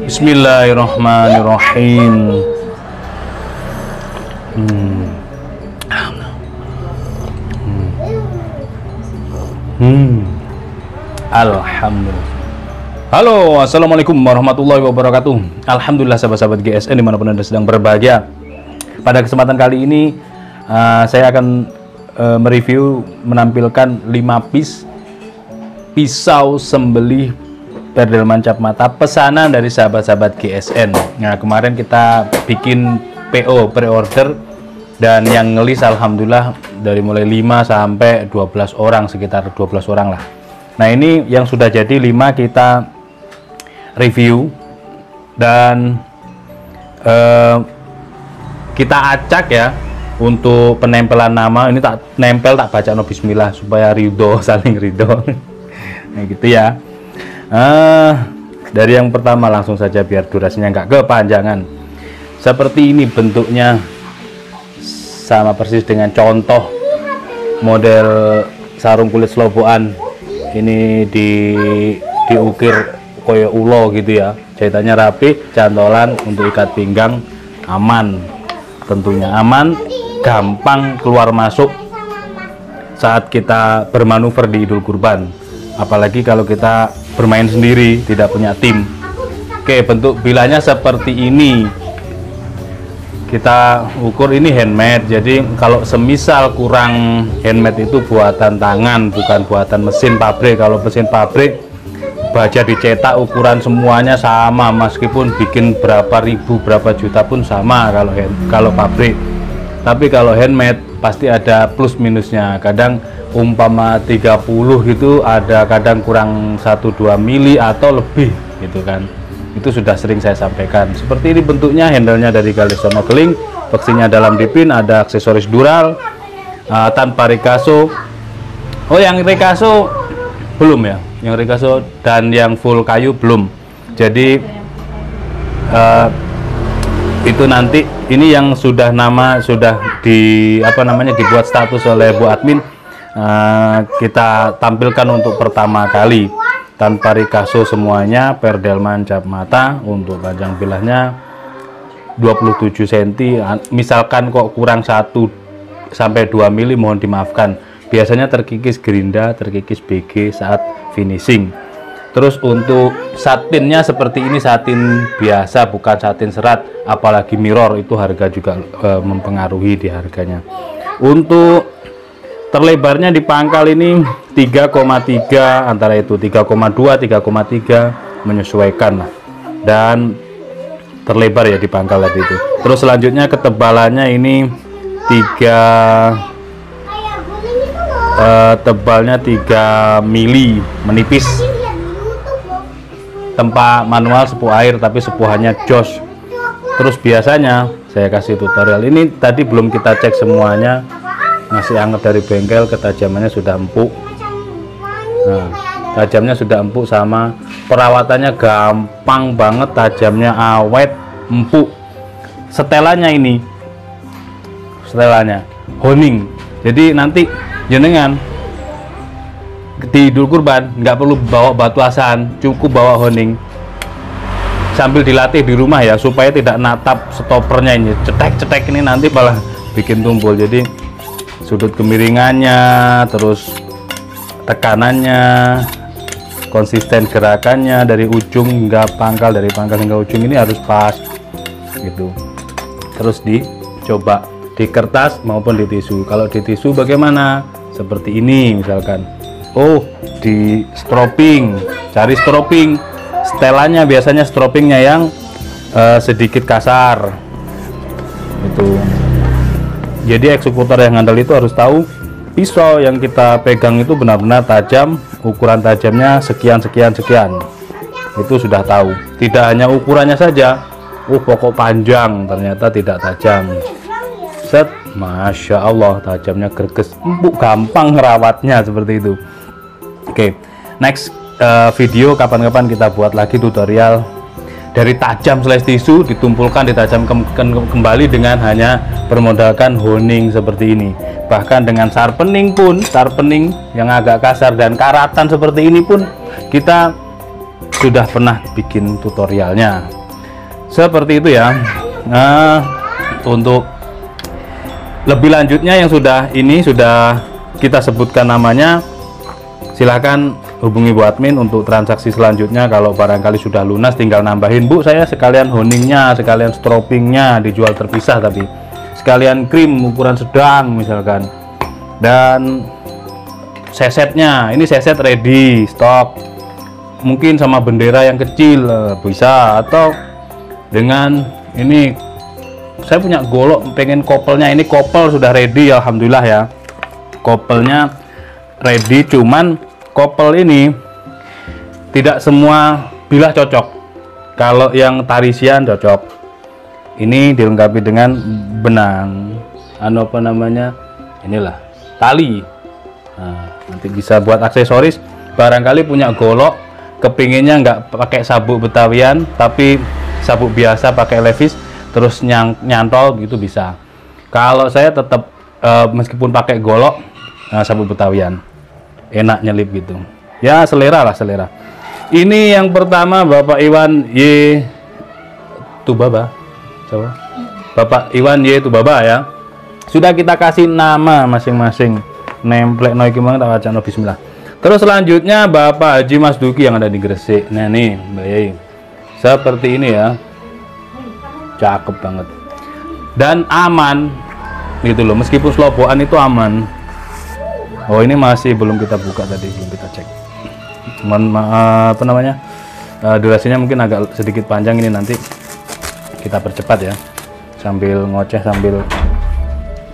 Bismillahirrahmanirrahim. Alhamdulillah. Halo, assalamualaikum warahmatullahi wabarakatuh. Alhamdulillah sahabat-sahabat GSN dimanapun Anda sedang berbahagia. Pada kesempatan kali ini saya akan mereview, menampilkan 5 piece pisau sembelih perdelman cap mata pesanan dari sahabat-sahabat GSN. Nah, kemarin kita bikin PO pre-order dan yang ngelis alhamdulillah dari mulai 5 sampai 12 orang, sekitar 12 orang lah. Nah, ini yang sudah jadi 5 kita review dan kita acak ya untuk penempelan nama. Ini tak nempel, tak baca no bismillah supaya ridho, saling ridho. Nah, gitu ya. Dari yang pertama langsung saja biar durasinya nggak kepanjangan. Seperti ini bentuknya, sama persis dengan contoh model sarung kulit Sloboan. Ini diukir koyo ulo gitu ya, jahitannya rapi, cantolan untuk ikat pinggang aman, tentunya aman, gampang keluar masuk saat kita bermanuver di Idul Kurban. Apalagi kalau kita bermain sendiri, tidak punya tim. Oke, bentuk bilanya seperti ini. Kita ukur, ini handmade. Jadi kalau semisal kurang handmade itu buatan tangan, bukan buatan mesin pabrik. Kalau mesin pabrik baja dicetak ukuran semuanya sama, meskipun bikin berapa ribu, berapa juta pun sama kalau pabrik. Tapi kalau handmade pasti ada plus minusnya. Kadang umpama 30 gitu, ada kadang kurang 1-2 mili atau lebih gitu kan. Itu sudah sering saya sampaikan. Seperti ini bentuknya, handle-nya dari Galessono Keling, beksinya dalam dipin, ada aksesoris dural, tanpa rikaso. Oh, yang rikaso belum ya, yang rikaso dan yang full kayu belum. Jadi itu nanti, ini yang sudah dibuat status oleh Bu Admin, kita tampilkan untuk pertama kali. Tanpa rikaso semuanya, perdelman cap mata. Untuk panjang bilahnya 27 cm. Misalkan kok kurang 1-2 mili, mohon dimaafkan. Biasanya terkikis gerinda, terkikis BG saat finishing. Terus untuk satinnya seperti ini, satin biasa, bukan satin serat. Apalagi mirror, itu harga juga mempengaruhi di harganya. Untuk terlebarnya di pangkal ini 3,3, antara itu 3,2, 3,3 menyesuaikan lah. Dan terlebar ya di pangkal tadi itu. Terus selanjutnya ketebalannya ini tebalnya 3 mili, menipis. Tempa manual sepuh air, tapi sepuhannya jos. Terus biasanya saya kasih tutorial ini, tadi belum kita cek semuanya, masih anget dari bengkel, ketajamannya sudah empuk. Nah, tajamnya sudah empuk, sama perawatannya gampang banget, tajamnya awet, empuk. Setelannya ini, setelannya honing. Jadi nanti jenengan di Idul Kurban nggak perlu bawa batu asan, cukup bawa honing. Sambil dilatih di rumah ya, supaya tidak natap stopernya ini, cetek-cetek ini nanti malah bikin tumpul. Jadi sudut kemiringannya, terus tekanannya, konsisten gerakannya dari ujung hingga pangkal, dari pangkal hingga ujung ini harus pas gitu. Terus dicoba di kertas maupun di tisu. Kalau di tisu bagaimana? Seperti ini misalkan. Oh, di stroping, cari stroping. Setelannya biasanya stropingnya yang sedikit kasar itu. Jadi eksekutor yang handal itu harus tahu pisau yang kita pegang itu benar-benar tajam, ukuran tajamnya sekian sekian sekian. Itu sudah tahu. Tidak hanya ukurannya saja, pokok panjang ternyata tidak tajam. set, masya Allah tajamnya, greges, empuk, gampang ngerawatnya seperti itu. Oke, next video kapan-kapan kita buat lagi tutorial dari tajam slash tisu ditumpulkan ditajam kembali dengan hanya bermodalkan honing seperti ini. Bahkan dengan sharpening pun, sharpening yang agak kasar dan karatan seperti ini pun kita sudah pernah bikin tutorialnya seperti itu ya. Nah, untuk lebih lanjutnya yang sudah kita sebutkan namanya, silahkan hubungi Bu admin untuk transaksi selanjutnya. Kalau barangkali sudah lunas tinggal nambahin, Bu saya sekalian honingnya, sekalian stropingnya dijual terpisah, tapi sekalian krim ukuran sedang misalkan, dan sesetnya ini seset ready stock, mungkin sama bendera yang kecil bisa, atau dengan ini saya punya golok pengen kopelnya, ini kopel sudah ready alhamdulillah ya, kopelnya ready, cuman kopel ini tidak semua bilah cocok. Kalau yang tarisian cocok, ini dilengkapi dengan benang apa namanya, inilah tali. Nah, nanti bisa buat aksesoris. Barangkali punya golok kepinginnya nggak pakai sabuk betawian tapi sabuk biasa pakai levis terus nyantol gitu bisa. Kalau saya tetap meskipun pakai golok sabuk betawian enak nyelip gitu ya, selera lah, selera. Ini yang pertama Bapak Iwan Y Tubaba, coba Bapak Iwan Y Tubaba ya, sudah kita kasih nama masing-masing, nemplek noiki mang tak wacana bismillah. Terus selanjutnya Bapak Haji Mas Duki yang ada di Gresik. Nah nih Mbak Yai seperti ini ya, cakep banget dan aman gitu loh, meskipun slobokan itu aman. Oh ini masih belum kita buka tadi, belum kita cek. Apa namanya, durasinya mungkin agak sedikit panjang, ini nanti kita percepat ya, sambil ngoceh sambil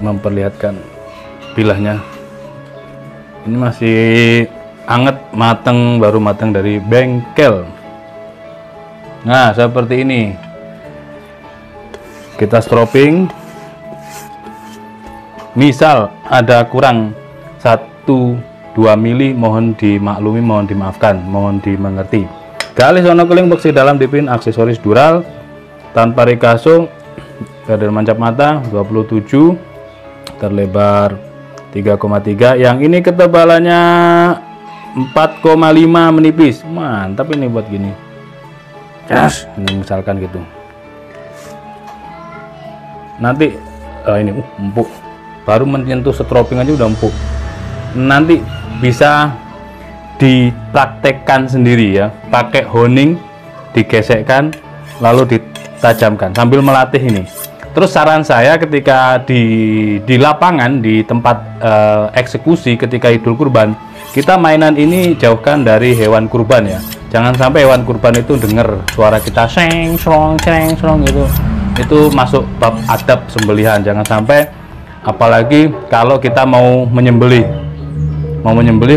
memperlihatkan bilahnya. Ini masih anget, mateng, baru mateng dari bengkel. Nah seperti ini, kita stroping. Misal ada kurang 1-2 mili, mohon dimaklumi, mohon dimaafkan, mohon dimengerti. Galis sono keling bersih dalam dipin aksesoris dural tanpa rikaso, gader mancap mata 27, terlebar 3,3. Yang ini ketebalannya 4,5 menipis. Mantap ini buat gini. Yes, ini misalkan gitu. Nanti ini empuk. Baru menyentuh stroping aja udah empuk. Nanti bisa dipraktekkan sendiri ya, pakai honing digesekkan lalu ditajamkan sambil melatih ini. Terus saran saya ketika di lapangan, di tempat eksekusi ketika Idul Kurban, kita mainan ini jauhkan dari hewan kurban ya. Jangan sampai hewan kurban itu dengar suara kita seng slong gitu. Itu masuk bab adab sembelihan. Jangan sampai, apalagi kalau kita mau menyembelih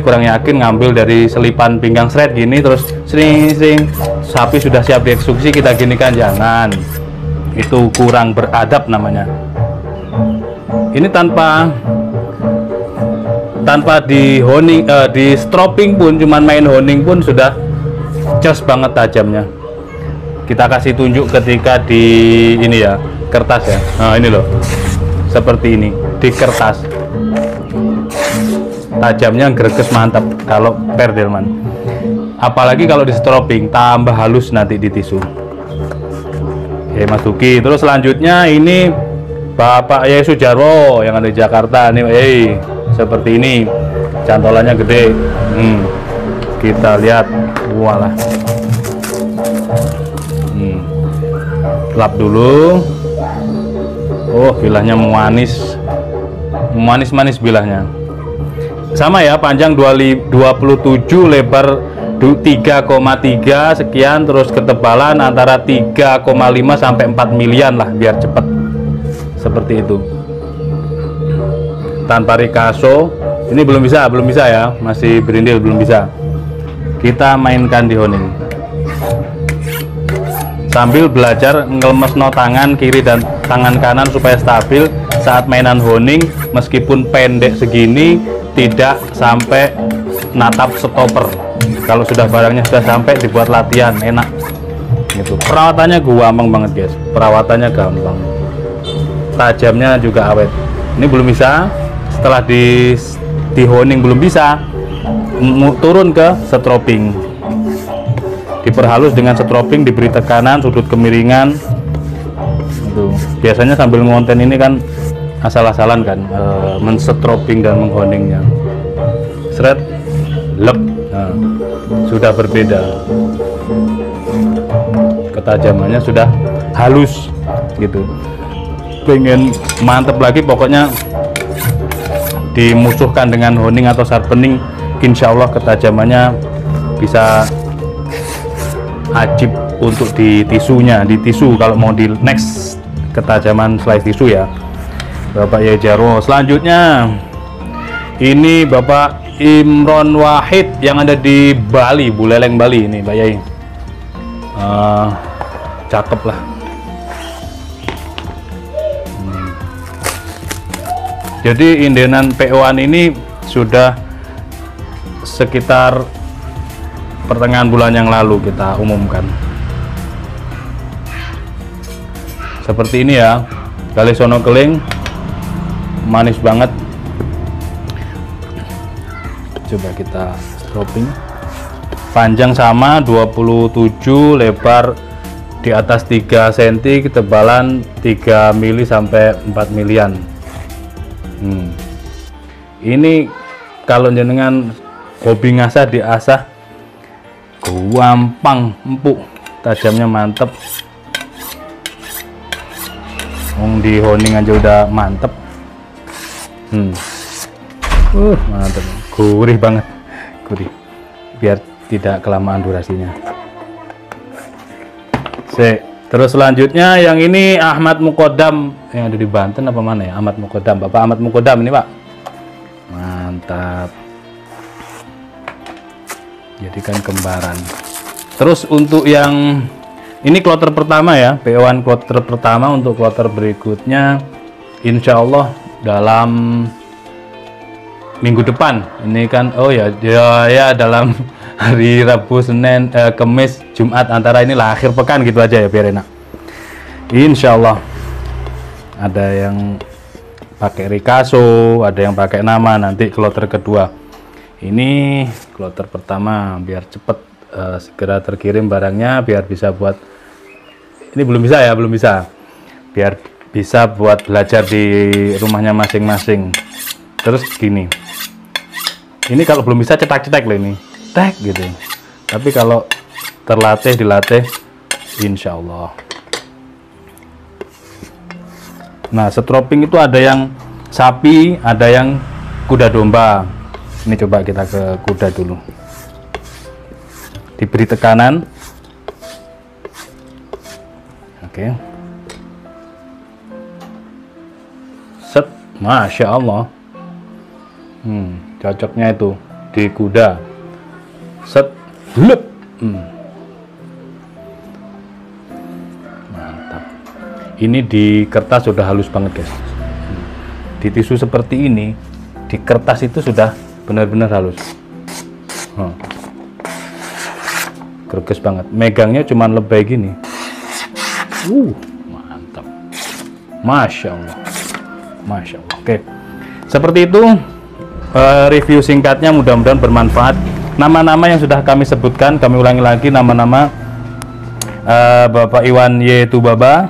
kurang yakin, ngambil dari selipan pinggang seret gini terus sering sapi sudah siap dieksekusi kita gini kan, jangan, itu kurang beradab namanya. Ini tanpa di honing, di stroping pun, cuman main honing pun sudah jos banget tajamnya. Kita kasih tunjuk ketika di ini ya, kertas ya. Nah ini loh, seperti ini di kertas, tajamnya greges mantap kalau perdelman, apalagi kalau di stroping tambah halus nanti di tisu. Oke Mas Duki. Terus selanjutnya ini Bapak Yai Sujarwo yang ada di Jakarta nih, seperti ini, cantolannya gede. Kita lihat, walah, lap dulu. Oh bilahnya manis bilahnya. Sama ya, panjang 27, lebar 3,3 sekian, terus ketebalan antara 3,5 sampai 4 milian lah biar cepet, seperti itu. Tanpa rikaso, ini belum bisa ya, masih berindil, belum bisa. Kita mainkan di honing sambil belajar ngelmesno tangan kiri dan tangan kanan supaya stabil saat mainan honing. Meskipun pendek segini tidak sampai natap stopper. Kalau sudah barangnya sudah sampai dibuat latihan enak gitu. Perawatannya gampang banget guys, perawatannya gampang, tajamnya juga awet. Ini belum bisa, setelah di honing belum bisa, turun ke stropping, diperhalus dengan stropping, diberi tekanan sudut kemiringan itu. Biasanya sambil ngonten ini kan asal-asalan kan, menstropping dan menghoningnya seret lep. Nah, sudah berbeda, ketajamannya sudah halus gitu. Pengen mantep lagi pokoknya dimusuhkan dengan honing atau sharpening, insya Allah ketajamannya bisa ajib untuk di tisunya, di tisu kalau mau di next ketajaman slice tisu ya Bapak Yai Jarwo. Selanjutnya ini Bapak Imron Wahid yang ada di Bali, Buleleng Bali ini Pak Yai. Cakep lah. Jadi indenan PO-an ini sudah sekitar pertengahan bulan yang lalu kita umumkan. Seperti ini ya, gali sono keling, manis banget. Coba kita stropping. Panjang sama 27, lebar di atas 3 cm, ketebalan 3 mili sampai 4 milian. Ini kalau jenengan hobi ngasah diasah gampang, empuk, tajamnya mantep. Di honing aja udah mantep. Mantep, gurih banget, gurih. Biar tidak kelamaan durasinya. Terus selanjutnya yang ini Ahmad Mukodam yang ada di Banten apa mana ya? Ahmad Mukodam, Bapak Ahmad Mukodam ini Pak. Mantap. Jadikan kembaran. Terus untuk yang ini kloter pertama ya, PO-an kloter pertama. Untuk kloter berikutnya insya Allah dalam minggu depan. Ini kan ya dalam hari Rabu, Senin, Kamis, Jumat, antara inilah akhir pekan gitu aja ya biar enak. Insya Allah ada yang pakai Ricasso, ada yang pakai nama. Nanti kloter kedua, ini kloter pertama biar cepet segera terkirim barangnya, biar bisa buat ini belum bisa ya, belum bisa, biar bisa buat belajar di rumahnya masing-masing. Terus gini, ini kalau belum bisa cetak-cetak loh ini, tek gitu. Tapi kalau terlatih, dilatih, insya Allah. Nah, stropping itu ada yang sapi, ada yang kuda domba. Ini coba kita ke kuda dulu. Diberi tekanan. Oke. Set, Masya Allah. Cocoknya itu di kuda. Set, lep. Mantap. Ini di kertas sudah halus banget guys. Di tisu seperti ini, di kertas itu sudah benar-benar halus. Greges banget. Megangnya cuman lebay gini. Mantap. Masya Allah. Masya Allah. Oke. Seperti itu review singkatnya, mudah-mudahan bermanfaat. Nama-nama yang sudah kami sebutkan, kami ulangi lagi nama-nama Bapak Iwan Y. Tubaba,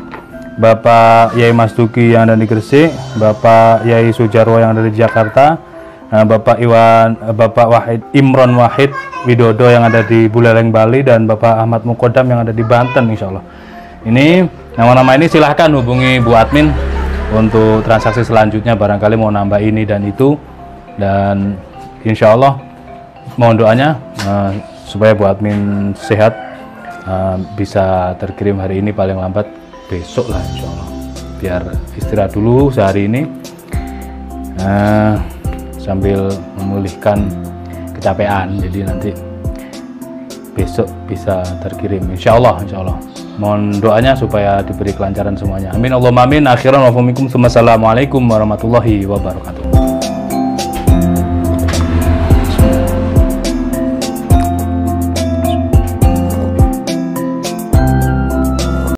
Bapak Yai Mas Duki yang ada di Gresik, Bapak Yai Sujarwo yang ada di Jakarta, Bapak Wahid Imron Wahid Widodo yang ada di Buleleng Bali, dan Bapak Ahmad Mukodam yang ada di Banten. Insya Allah ini nama-nama ini silahkan hubungi Bu Admin untuk transaksi selanjutnya, barangkali mau nambah ini dan itu. Dan insya Allah mohon doanya supaya Bu Admin sehat, bisa terkirim hari ini, paling lambat besok lah insya Allah. Biar istirahat dulu sehari ini sambil memulihkan kecapean, jadi nanti besok bisa terkirim insya Allah, insya Allah. Mohon doanya supaya diberi kelancaran semuanya. Amin Allahumma amin. Akhiran wa faminkum. Assalamualaikum warahmatullahi wabarakatuh.